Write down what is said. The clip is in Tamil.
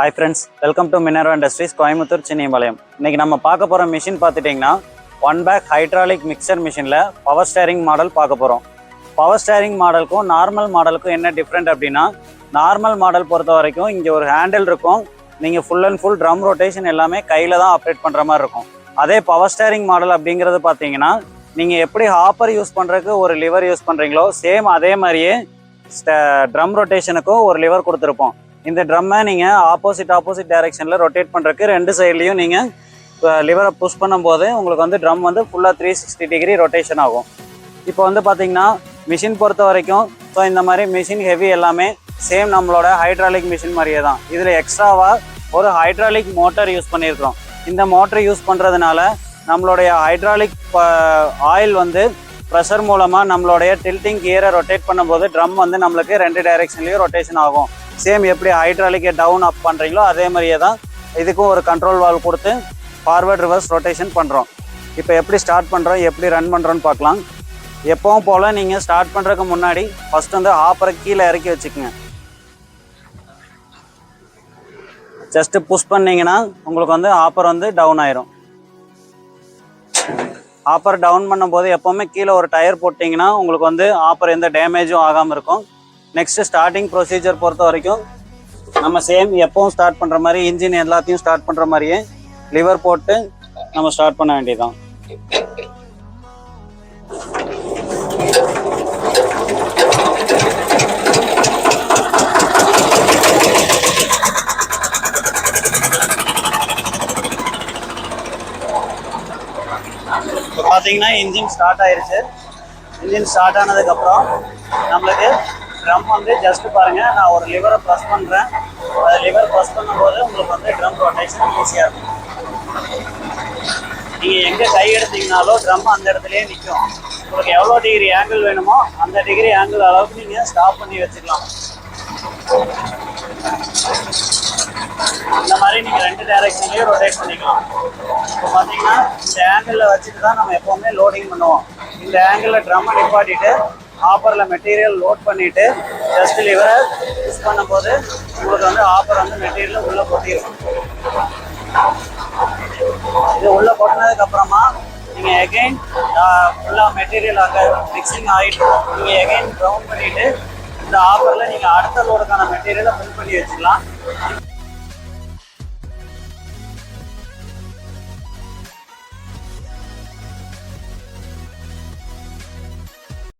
Hi friends, welcome to Minerva Industries, Coimbatore, Chinnapalayam. இன்னைக்கு நம்ம பார்க்க போற மிஷின் பார்த்துட்டீங்கன்னா ஒன் பேக் ஹைட்ராலிக் மிக்சர் மிஷினில் பவர் ஸ்டேரிங் மாடல் பார்க்க போகிறோம். பவர் ஸ்டேரிங் மாடலுக்கும் நார்மல் மாடலுக்கும் என்ன டிஃப்ரெண்ட் அப்படின்னா, நார்மல் மாடல் பொறுத்த வரைக்கும் இங்கே ஒரு ஹேண்டில் இருக்கும். நீங்கள் full and full drum rotation எல்லாமே கையில் தான் ஆப்ரேட் பண்ணுற மாதிரி இருக்கும். அதே பவர் ஸ்டேரிங் மாடல் அப்படிங்கிறது பார்த்தீங்கன்னா, நீங்கள் எப்படி ஹாப்பர் யூஸ் பண்ணுறதுக்கு ஒரு லிவர் யூஸ் பண்ணுறீங்களோ சேம் அதே மாதிரியே ட்ரம் ரொட்டேஷனுக்கும் ஒரு லிவர் கொடுத்துருப்போம். இந்த ட்ரம்மை நீங்கள் ஆப்போசிட் டைரெக்ஷனில் ரொட்டேட் பண்ணுறதுக்கு ரெண்டு சைட்லேயும் நீங்கள் லிவரை புஷ் பண்ணும்போது உங்களுக்கு வந்து ட்ரம் வந்து ஃபுல்லாக 360 டிகிரி ரொட்டேஷன் ஆகும். இப்போ வந்து பார்த்தீங்கன்னா மிஷின் பொறுத்த வரைக்கும் ஸோ இந்த மாதிரி மிஷின் ஹெவி எல்லாமே சேம் நம்மளோட ஹைட்ராலிக் மிஷின் மாதிரியே தான். இதில் எக்ஸ்ட்ராவாக ஒரு ஹைட்ராலிக் மோட்டர் யூஸ் பண்ணியிருக்கிறோம். இந்த மோட்டர் யூஸ் பண்ணுறதுனால நம்மளுடைய ஹைட்ராலிக் ஆயில் வந்து ப்ரெஷர் மூலமாக நம்மளுடைய டில்ட்டிங் கியரை ரொட்டேட் பண்ணும்போது ட்ரம் வந்து நம்மளுக்கு ரெண்டு டைரெக்ஷன்லேயும் ரொட்டேஷன் ஆகும். சேம் எப்படி ஹைட்ராலிக்கை டவுன் அப் பண்ணுறீங்களோ அதே மாதிரியே தான் இதுக்கும் ஒரு கண்ட்ரோல் வால்வ் கொடுத்து ஃபார்வர்ட் ரிவர்ஸ் ரொட்டேஷன் பண்ணுறோம். இப்போ எப்படி ஸ்டார்ட் பண்ணுறோம் எப்படி ரன் பண்ணுறோன்னு பார்க்கலாம். எப்பவும் போல் நீங்கள் ஸ்டார்ட் பண்ணுறதுக்கு முன்னாடி ஃபஸ்ட் வந்து ஹாப்பரை கீழே இறக்கி வச்சுக்கோங்க. ஜஸ்ட்டு புஷ் பண்ணிங்கன்னா உங்களுக்கு வந்து ஹாப்பர் வந்து டவுன் ஆயிரும். ஹாப்பர் டவுன் பண்ணும்போது எப்போவுமே கீழே ஒரு டயர் போட்டிங்கன்னா உங்களுக்கு வந்து ஹாப்பர் எந்த டேமேஜும் ஆகாமல் இருக்கும். நெக்ஸ்ட்டு ஸ்டார்டிங் ப்ரொசீஜர் பொறுத்த வரைக்கும் நம்ம சேம் எப்பவும் ஸ்டார்ட் பண்ணுற மாதிரி இன்ஜின் எல்லாத்தையும் ஸ்டார்ட் பண்ணுற மாதிரியே லிவர் போட்டு நம்ம ஸ்டார்ட் பண்ண வேண்டியதுதான். இப்போ பார்த்தீங்கன்னா இன்ஜின் ஸ்டார்ட் ஆயிடுச்சு. இன்ஜின் ஸ்டார்ட் ஆனதுக்கப்புறம் நம்மளுக்கு ட்ரம் வந்து ஜஸ்ட்டு பாருங்கள், நான் ஒரு லிவரை ப்ரெஸ் பண்ணுறேன். அந்த லிவர் ப்ரெஸ் பண்ணும்போது உங்களுக்கு வந்து ட்ரம் ரொட்டேஷன் ஈஸியாக இருக்கும். நீங்கள் எங்கே கை எடுத்தீங்கனாலும் ட்ரம் அந்த இடத்துலையே நிற்கும். உங்களுக்கு எவ்வளோ டிகிரி ஆங்கிள் வேணுமோ அந்த டிகிரி ஆங்கிள் அளவுக்கு நீங்கள் ஸ்டாப் பண்ணி வச்சுக்கலாம். இந்த மாதிரி நீங்கள் ரெண்டு டைரெக்ஷன்லேயும் ரொட்டேட் பண்ணிக்கலாம். இப்போ பார்த்தீங்கன்னா இந்த ஆங்கிளில் வச்சுட்டு தான் நம்ம எப்போவுமே லோடிங் பண்ணுவோம். இந்த ஆங்கிளில் ட்ரம்மை நிப்பாட்டிட்டு ஆப்பரில் மெட்டீரியல் லோட் பண்ணிவிட்டு ஜஸ்ட் லிவரை யூஸ் பண்ணும்போது உங்களுக்கு வந்து ஆப்பர் வந்து மெட்டீரியல் உள்ளே கொட்டிடும். இது உள்ளே கொட்டினதுக்கப்புறமா நீங்கள் எகெயின் ஃபுல்லாக மெட்டீரியல் அங்கே மிக்சிங் ஆகிட்டு நீங்கள் எகெயின் க்ரவுண்ட் பண்ணிவிட்டு இந்த ஆப்பரில் நீங்கள் அடுத்த லோடுக்கான மெட்டீரியலை ஃபில் பண்ணி வச்சுக்கலாம்.